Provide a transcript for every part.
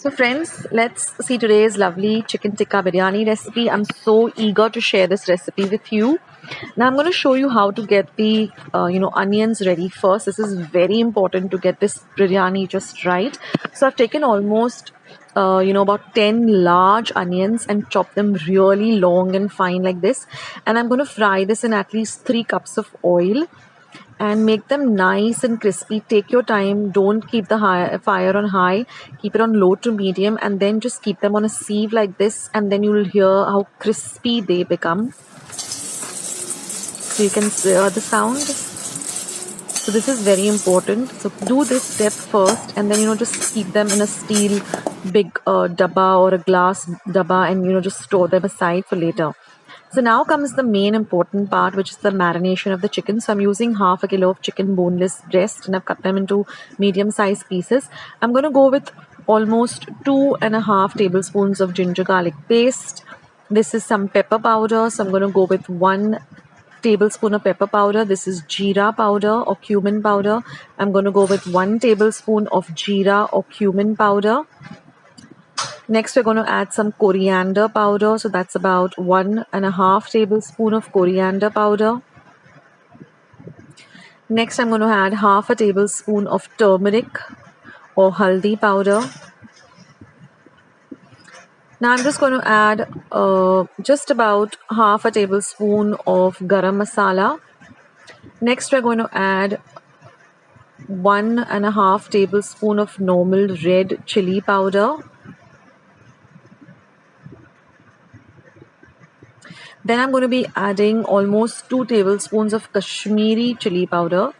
So friends, let's see today's lovely chicken tikka biryani recipe. I'm so eager to share this recipe with you. Now I'm going to show you how to get the onions ready first. This is very important to get this biryani just right. So I've taken almost about 10 large onions and chop them really long and fine like this. And I'm going to fry this in at least 3 cups of oil and make them nice and crispy. Take your time, don't keep the fire on high, keep it on low to medium, and then just keep them on a sieve like this, and then you'll hear how crispy they become. So you can hear the sound. So this is very important. So do this step first, and then just keep them in a steel big dabba or a glass dabba, and just store them aside for later. So now comes the main important part, which is the marination of the chicken. So I'm using half a kilo of chicken boneless breast, and I've cut them into medium-sized pieces. I'm going to go with almost 2.5 tablespoons of ginger garlic paste. This is some pepper powder. So I'm going to go with 1 tablespoon of pepper powder. This is jeera powder or cumin powder. I'm going to go with 1 tablespoon of jeera or cumin powder. Next, we're going to add some coriander powder. So that's about 1.5 tablespoon of coriander powder. Next, I'm going to add half a tablespoon of turmeric or haldi powder. Now I'm just going to add just about half a tablespoon of garam masala. Next, we're going to add 1.5 tablespoon of normal red chili powder. Then I'm going to be adding almost 2 tablespoons of Kashmiri chili powder.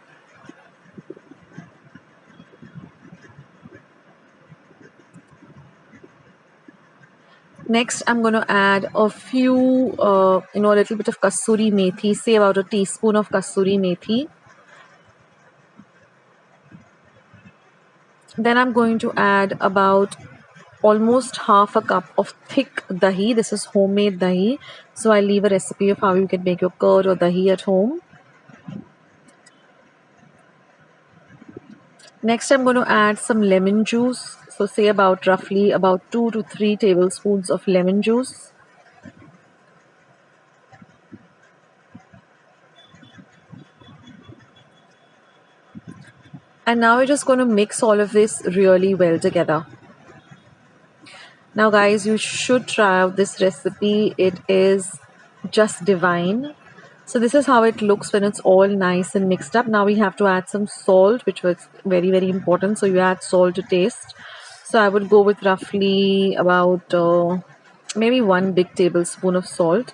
Next, I'm going to add a few, a little bit of kasuri methi, say about a teaspoon of kasuri methi. Then I'm going to add about almost half a cup of thick dahi. This is homemade dahi. So I'll leave a recipe of how you can make your curd or dahi at home. Next, I'm going to add some lemon juice. So say roughly about 2 to 3 tablespoons of lemon juice. And now we're just going to mix all of this really well together. Now guys, you should try out this recipe. It is just divine. So this is how it looks when it's all nice and mixed up. Now we have to add some salt, which was very, very important. So you add salt to taste. So I would go with roughly about maybe 1 big tablespoon of salt.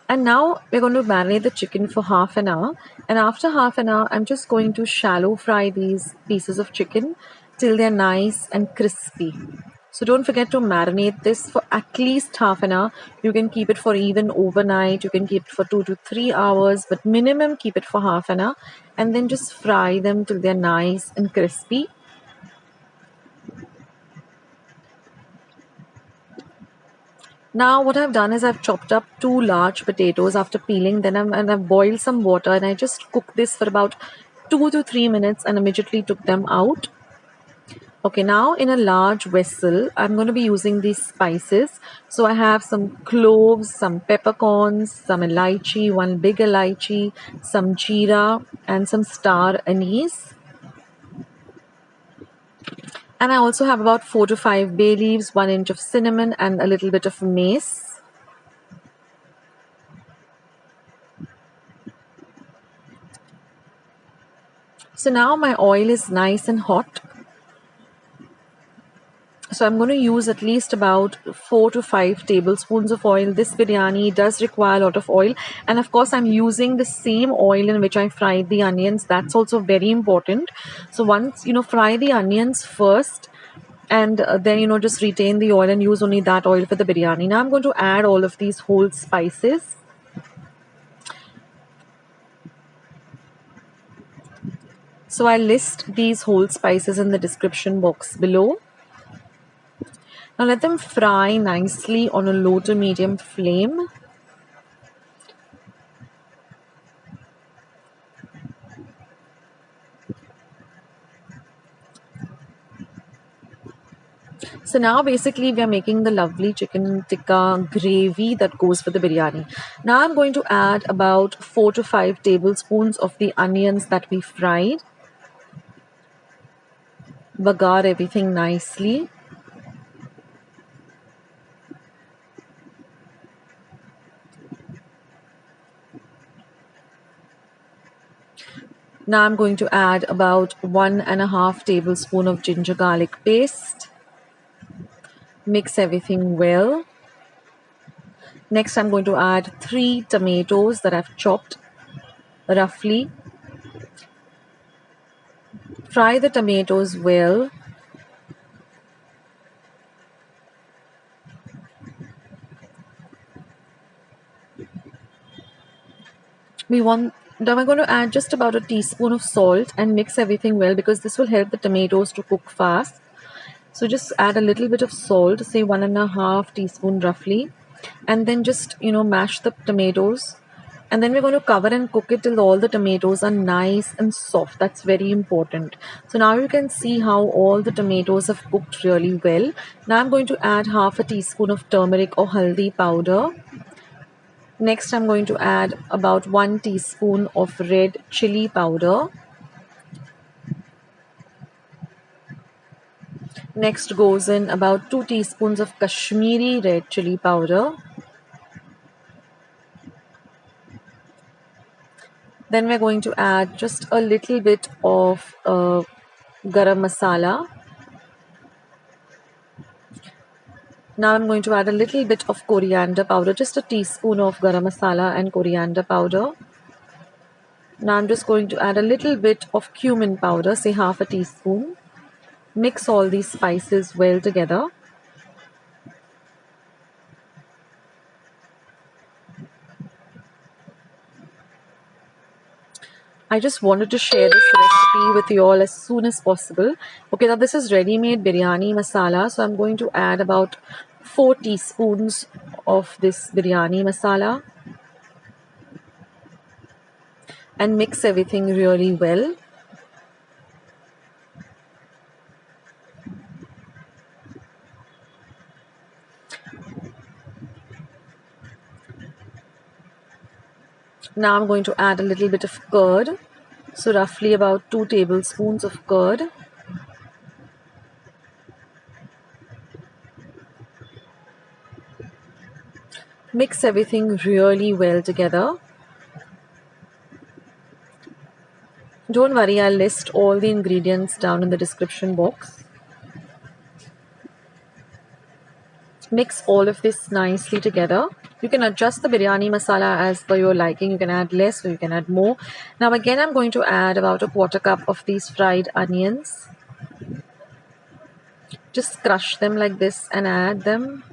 And now we're going to marinate the chicken for half an hour. And after half an hour, I'm just going to shallow fry these pieces of chicken till they're nice and crispy. So don't forget to marinate this for at least half an hour. You can keep it for even overnight. You can keep it for 2 to 3 hours, but minimum keep it for half an hour. And then just fry them till they're nice and crispy. Now what I've done is I've chopped up 2 large potatoes after peeling. Then I've boiled some water and I just cooked this for about 2 to 3 minutes and immediately took them out. Okay, now in a large vessel, I'm going to be using these spices. So I have some cloves, some peppercorns, some elaichi, 1 big elaichi, some jeera, and some star anise. And I also have about 4 to 5 bay leaves, 1 inch of cinnamon, and a little bit of mace. So now my oil is nice and hot. So I'm going to use at least about 4 to 5 tablespoons of oil. This biryani does require a lot of oil. And of course, I'm using the same oil in which I fried the onions. That's also very important. So once, fry the onions first and then, just retain the oil and use only that oil for the biryani. Now I'm going to add all of these whole spices. So I'll list these whole spices in the description box below. Now let them fry nicely on a low to medium flame. So now basically we are making the lovely chicken tikka gravy that goes for the biryani. Now I'm going to add about 4 to 5 tablespoons of the onions that we fried. Bagar everything nicely. Now I'm going to add about 1.5 tablespoon of ginger garlic paste. Mix everything well. Next I'm going to add 3 tomatoes that I've chopped roughly. Fry the tomatoes well. Now we're going to add just about a teaspoon of salt and mix everything well, because this will help the tomatoes to cook fast. So just add a little bit of salt, say 1.5 teaspoon roughly, and then just mash the tomatoes. And then we're going to cover and cook it till all the tomatoes are nice and soft. That's very important. So now you can see how all the tomatoes have cooked really well. Now I'm going to add half a teaspoon of turmeric or haldi powder. Next, I'm going to add about 1 teaspoon of red chili powder. Next goes in about 2 teaspoons of Kashmiri red chili powder. Then we're going to add just a little bit of garam masala. Now I'm going to add a little bit of coriander powder, just a teaspoon of garam masala and coriander powder. Now I'm just going to add a little bit of cumin powder, say half a teaspoon. Mix all these spices well together. I just wanted to share this recipe with you all as soon as possible. Okay, now this is ready-made biryani masala. So I'm going to add about 4 teaspoons of this biryani masala and mix everything really well. Now I'm going to add a little bit of curd. So roughly about 2 tablespoons of curd. Mix everything really well together. Don't worry, I'll list all the ingredients down in the description box. Mix all of this nicely together. You can adjust the biryani masala as per your liking. You can add less or you can add more. Now again, I'm going to add about a 1/4 cup of these fried onions. Just crush them like this and add them.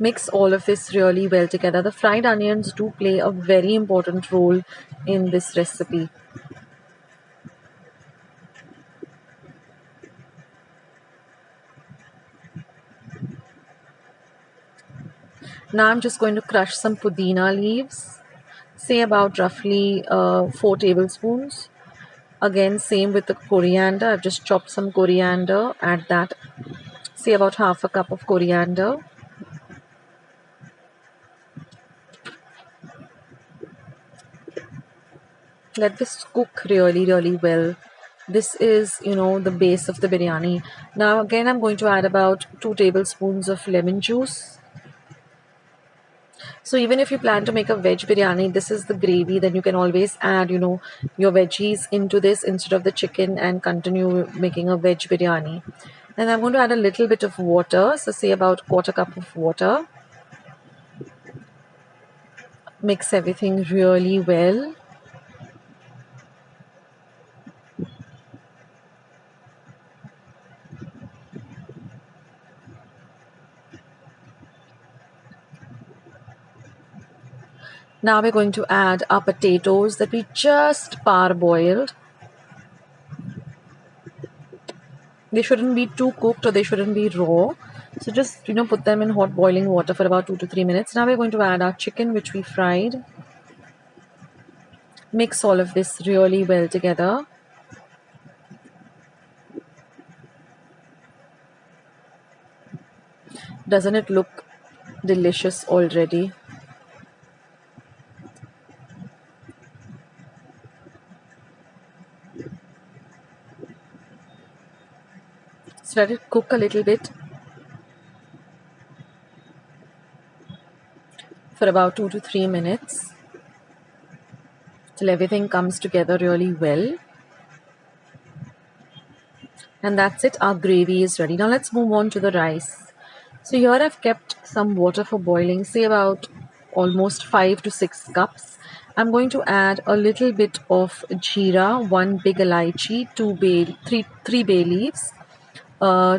Mix all of this really well together. The fried onions do play a very important role in this recipe. Now I'm just going to crush some pudina leaves, say about roughly 4 tablespoons. Again, same with the coriander. I've just chopped some coriander, add that, say about half a cup of coriander. Let this cook really well. This is, the base of the biryani. Now again, I'm going to add about 2 tablespoons of lemon juice. So even if you plan to make a veg biryani, this is the gravy, then you can always add, your veggies into this instead of the chicken and continue making a veg biryani. And I'm going to add a little bit of water, so say about 1/4 cup of water. Mix everything really well. Now we're going to add our potatoes that we just parboiled. They shouldn't be too cooked or they shouldn't be raw. So just, put them in hot boiling water for about 2 to 3 minutes. Now we're going to add our chicken, which we fried. Mix all of this really well together. Doesn't it look delicious already? So let it cook a little bit for about 2 to 3 minutes till everything comes together really well. And that's it, our gravy is ready. Now let's move on to the rice. So here I've kept some water for boiling, say about almost 5 to 6 cups. I'm going to add a little bit of jeera, 1 big elaichi, 3 bay leaves, uh,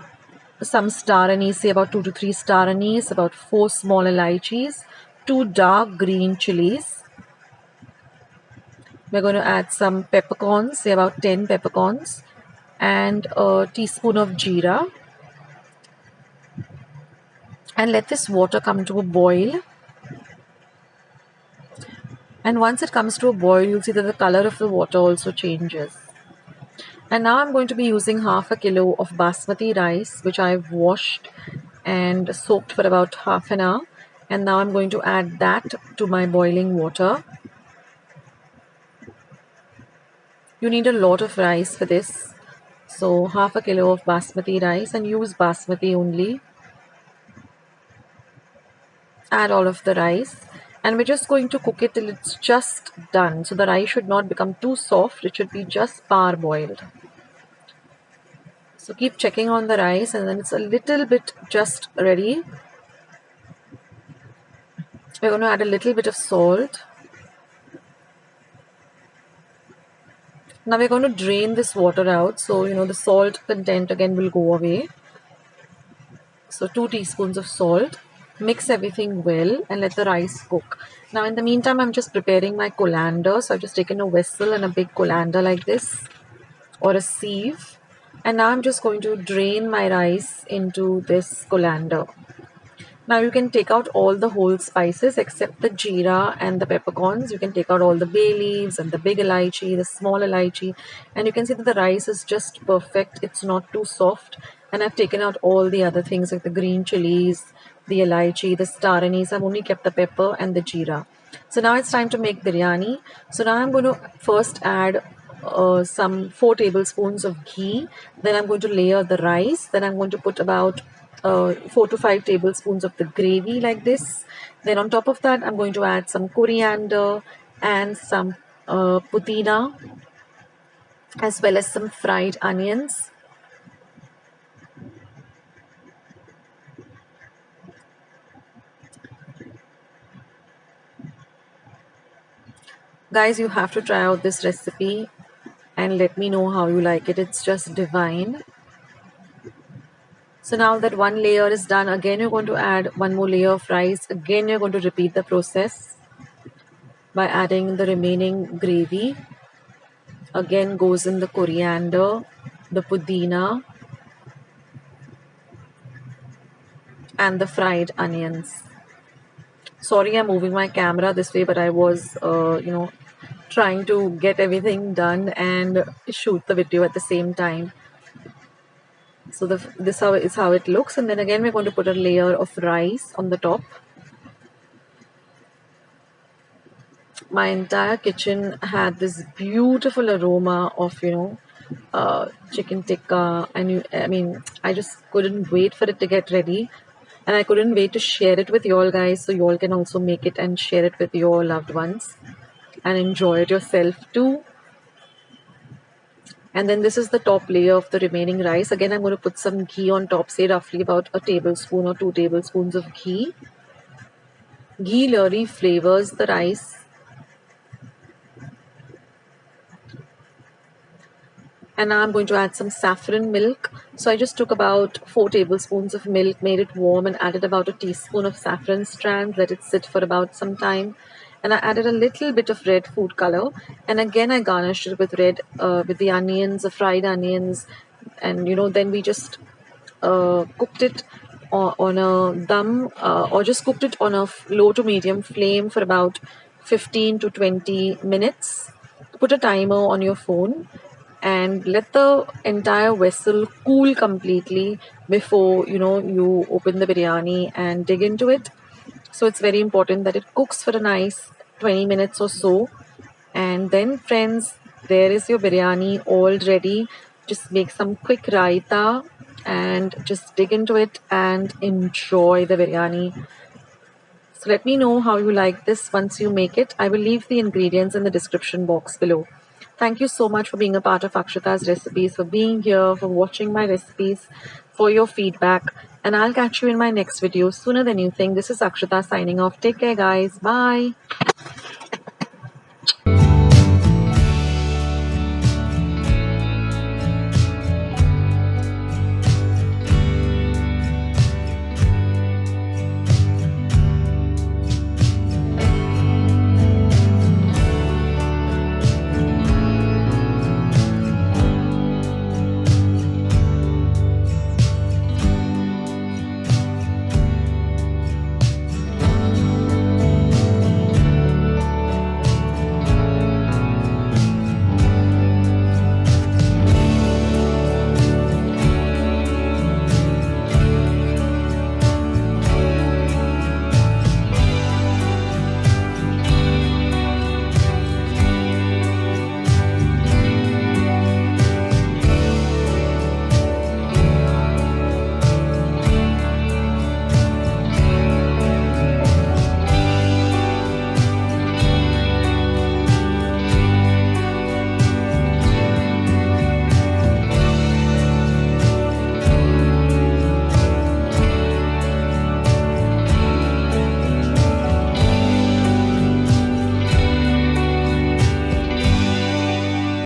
some star anise, say about 2 to 3 star anise, about 4 small elaichis, 2 dark green chilies. We're going to add some peppercorns, say about 10 peppercorns, and a teaspoon of jeera. And let this water come to a boil. And once it comes to a boil, you'll see that the color of the water also changes. And now I'm going to be using half a kilo of basmati rice, which I've washed and soaked for about half an hour. And now I'm going to add that to my boiling water. You need a lot of rice for this. So half a kilo of basmati rice, and use basmati only. Add all of the rice. And we're just going to cook it till it's just done. So the rice should not become too soft. It should be just parboiled. So keep checking on the rice, and then it's a little bit just ready. We're going to add a little bit of salt. Now we're going to drain this water out. So, the salt content again will go away. So 2 teaspoons of salt. Mix everything well and let the rice cook. Now in the meantime, I'm just preparing my colander. So I've just taken a vessel and a big colander like this, or a sieve. And now I'm just going to drain my rice into this colander. Now you can take out all the whole spices except the jeera and the peppercorns. You can take out all the bay leaves and the big elaichi, the small elaichi, and you can see that the rice is just perfect. It's not too soft. And I've taken out all the other things like the green chilies, the elaichi, the star anise. I've only kept the pepper and the jeera. So now it's time to make biryani. So now I'm going to first add some 4 tablespoons of ghee. Then I'm going to layer the rice. Then I'm going to put about 4 to 5 tablespoons of the gravy like this. Then on top of that, I'm going to add some coriander and some pudina, as well as some fried onions. Guys, you have to try out this recipe and let me know how you like it. It's just divine. So now that one layer is done, again you're going to add one more layer of rice. Again you're going to repeat the process by adding the remaining gravy. Again goes in the coriander, the pudina, and the fried onions. Sorry, I'm moving my camera this way, but I was, trying to get everything done and shoot the video at the same time. So this is how it looks, and then again we're going to put a layer of rice on the top. My entire kitchen had this beautiful aroma of chicken tikka, and I just couldn't wait for it to get ready, and I couldn't wait to share it with you all guys, so you all can also make it and share it with your loved ones and enjoy it yourself too. And then this is the top layer of the remaining rice. Again, I'm going to put some ghee on top, say roughly about a tablespoon or 2 tablespoons of ghee. Ghee really flavors the rice. And now I'm going to add some saffron milk. So I just took about 4 tablespoons of milk, made it warm, and added about a teaspoon of saffron strands, let it sit for about some time. And I added a little bit of red food color. And again, I garnished it with with the onions, the fried onions, and then we just cooked it on a dum, or just cooked it on a low to medium flame for about 15 to 20 minutes. Put a timer on your phone and let the entire vessel cool completely before you open the biryani and dig into it. So it's very important that it cooks for a nice 20 minutes or so. And then, friends, there is your biryani all ready. Just make some quick raita and just dig into it and enjoy the biryani. So let me know how you like this once you make it. I will leave the ingredients in the description box below. Thank you so much for being a part of Akshata's recipes, for being here, for watching my recipes, for your feedback. And I'll catch you in my next video sooner than you think. This is Akshata signing off. Take care, guys. Bye.